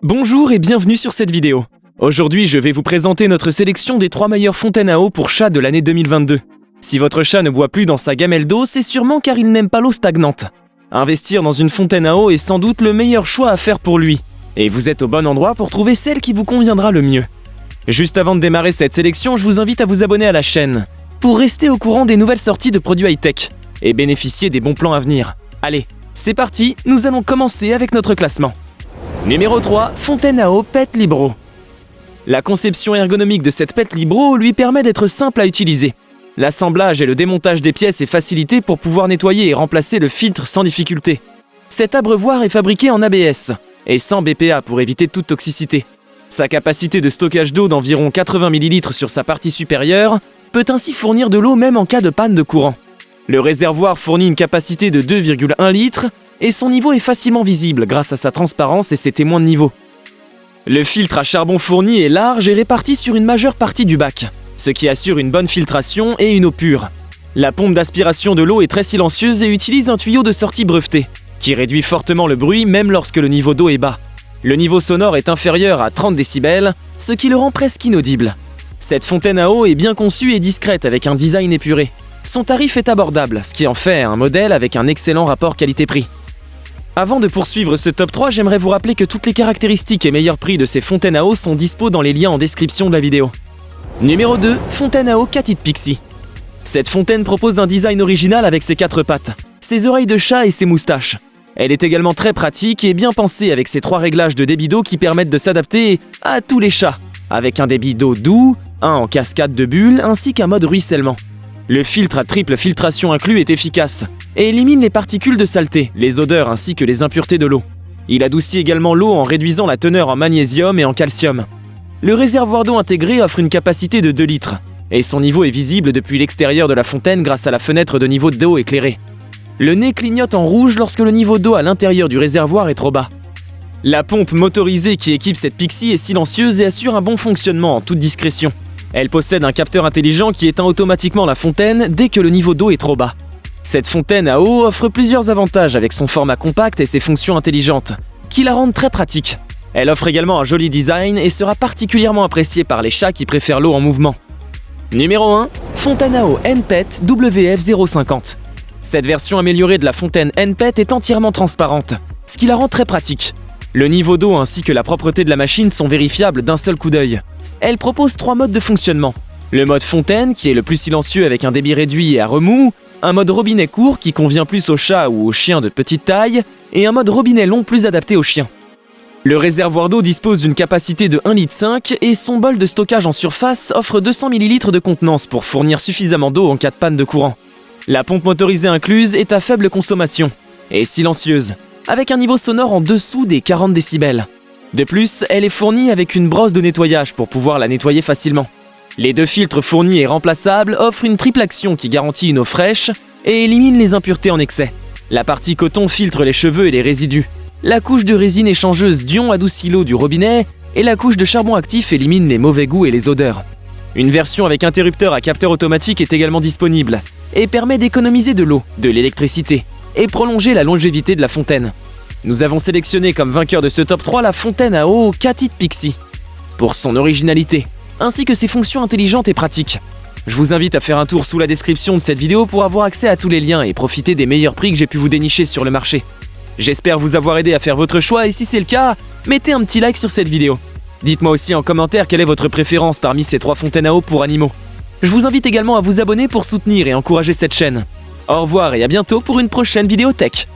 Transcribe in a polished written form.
Bonjour et bienvenue sur cette vidéo. Aujourd'hui, je vais vous présenter notre sélection des 3 meilleures fontaines à eau pour chat de l'année 2022. Si votre chat ne boit plus dans sa gamelle d'eau, c'est sûrement car il n'aime pas l'eau stagnante. Investir dans une fontaine à eau est sans doute le meilleur choix à faire pour lui. Et vous êtes au bon endroit pour trouver celle qui vous conviendra le mieux. Juste avant de démarrer cette sélection, je vous invite à vous abonner à la chaîne pour rester au courant des nouvelles sorties de produits high-tech et bénéficier des bons plans à venir. Allez, c'est parti, nous allons commencer avec notre classement. Numéro 3, fontaine à eau Pet Libro. La conception ergonomique de cette Pet Libro lui permet d'être simple à utiliser. L'assemblage et le démontage des pièces est facilité pour pouvoir nettoyer et remplacer le filtre sans difficulté. Cet abreuvoir est fabriqué en ABS et sans BPA pour éviter toute toxicité. Sa capacité de stockage d'eau d'environ 80 ml sur sa partie supérieure peut ainsi fournir de l'eau même en cas de panne de courant. Le réservoir fournit une capacité de 2,1 litres et son niveau est facilement visible grâce à sa transparence et ses témoins de niveau. Le filtre à charbon fourni est large et réparti sur une majeure partie du bac, ce qui assure une bonne filtration et une eau pure. La pompe d'aspiration de l'eau est très silencieuse et utilise un tuyau de sortie breveté, qui réduit fortement le bruit même lorsque le niveau d'eau est bas. Le niveau sonore est inférieur à 30 décibels, ce qui le rend presque inaudible. Cette fontaine à eau est bien conçue et discrète avec un design épuré. Son tarif est abordable, ce qui en fait un modèle avec un excellent rapport qualité-prix. Avant de poursuivre ce top 3, j'aimerais vous rappeler que toutes les caractéristiques et meilleurs prix de ces fontaines à eau sont dispo dans les liens en description de la vidéo. Numéro 2, fontaine à eau Cat It Pixie. Cette fontaine propose un design original avec ses 4 pattes, ses oreilles de chat et ses moustaches. Elle est également très pratique et bien pensée avec ses 3 réglages de débit d'eau qui permettent de s'adapter à tous les chats, avec un débit d'eau doux, un en cascade de bulles ainsi qu'un mode ruissellement. Le filtre à triple filtration inclus est efficace et élimine les particules de saleté, les odeurs ainsi que les impuretés de l'eau. Il adoucit également l'eau en réduisant la teneur en magnésium et en calcium. Le réservoir d'eau intégré offre une capacité de 2 litres et son niveau est visible depuis l'extérieur de la fontaine grâce à la fenêtre de niveau d'eau éclairée. Le nez clignote en rouge lorsque le niveau d'eau à l'intérieur du réservoir est trop bas. La pompe motorisée qui équipe cette Pixie est silencieuse et assure un bon fonctionnement en toute discrétion. Elle possède un capteur intelligent qui éteint automatiquement la fontaine dès que le niveau d'eau est trop bas. Cette fontaine à eau offre plusieurs avantages avec son format compact et ses fonctions intelligentes, qui la rendent très pratique. Elle offre également un joli design et sera particulièrement appréciée par les chats qui préfèrent l'eau en mouvement. Numéro 1, fontaine à eau NPET WF050. Cette version améliorée de la fontaine NPET est entièrement transparente, ce qui la rend très pratique. Le niveau d'eau ainsi que la propreté de la machine sont vérifiables d'un seul coup d'œil. Elle propose 3 modes de fonctionnement. Le mode fontaine, qui est le plus silencieux avec un débit réduit et à remous, un mode robinet court qui convient plus aux chats ou aux chiens de petite taille, et un mode robinet long plus adapté aux chiens. Le réservoir d'eau dispose d'une capacité de 1,5 litre et son bol de stockage en surface offre 200 ml de contenance pour fournir suffisamment d'eau en cas de panne de courant. La pompe motorisée incluse est à faible consommation et silencieuse, avec un niveau sonore en dessous des 40 décibels. De plus, elle est fournie avec une brosse de nettoyage pour pouvoir la nettoyer facilement. Les 2 filtres fournis et remplaçables offrent une triple action qui garantit une eau fraîche et élimine les impuretés en excès. La partie coton filtre les cheveux et les résidus. La couche de résine échangeuse d'ion adoucit l'eau du robinet et la couche de charbon actif élimine les mauvais goûts et les odeurs. Une version avec interrupteur à capteur automatique est également disponible et permet d'économiser de l'eau, de l'électricité et prolonger la longévité de la fontaine. Nous avons sélectionné comme vainqueur de ce top 3 la fontaine à eau Cat It Pixie pour son originalité, ainsi que ses fonctions intelligentes et pratiques. Je vous invite à faire un tour sous la description de cette vidéo pour avoir accès à tous les liens et profiter des meilleurs prix que j'ai pu vous dénicher sur le marché. J'espère vous avoir aidé à faire votre choix et si c'est le cas, mettez un petit like sur cette vidéo. Dites-moi aussi en commentaire quelle est votre préférence parmi ces 3 fontaines à eau pour animaux. Je vous invite également à vous abonner pour soutenir et encourager cette chaîne. Au revoir et à bientôt pour une prochaine vidéo tech.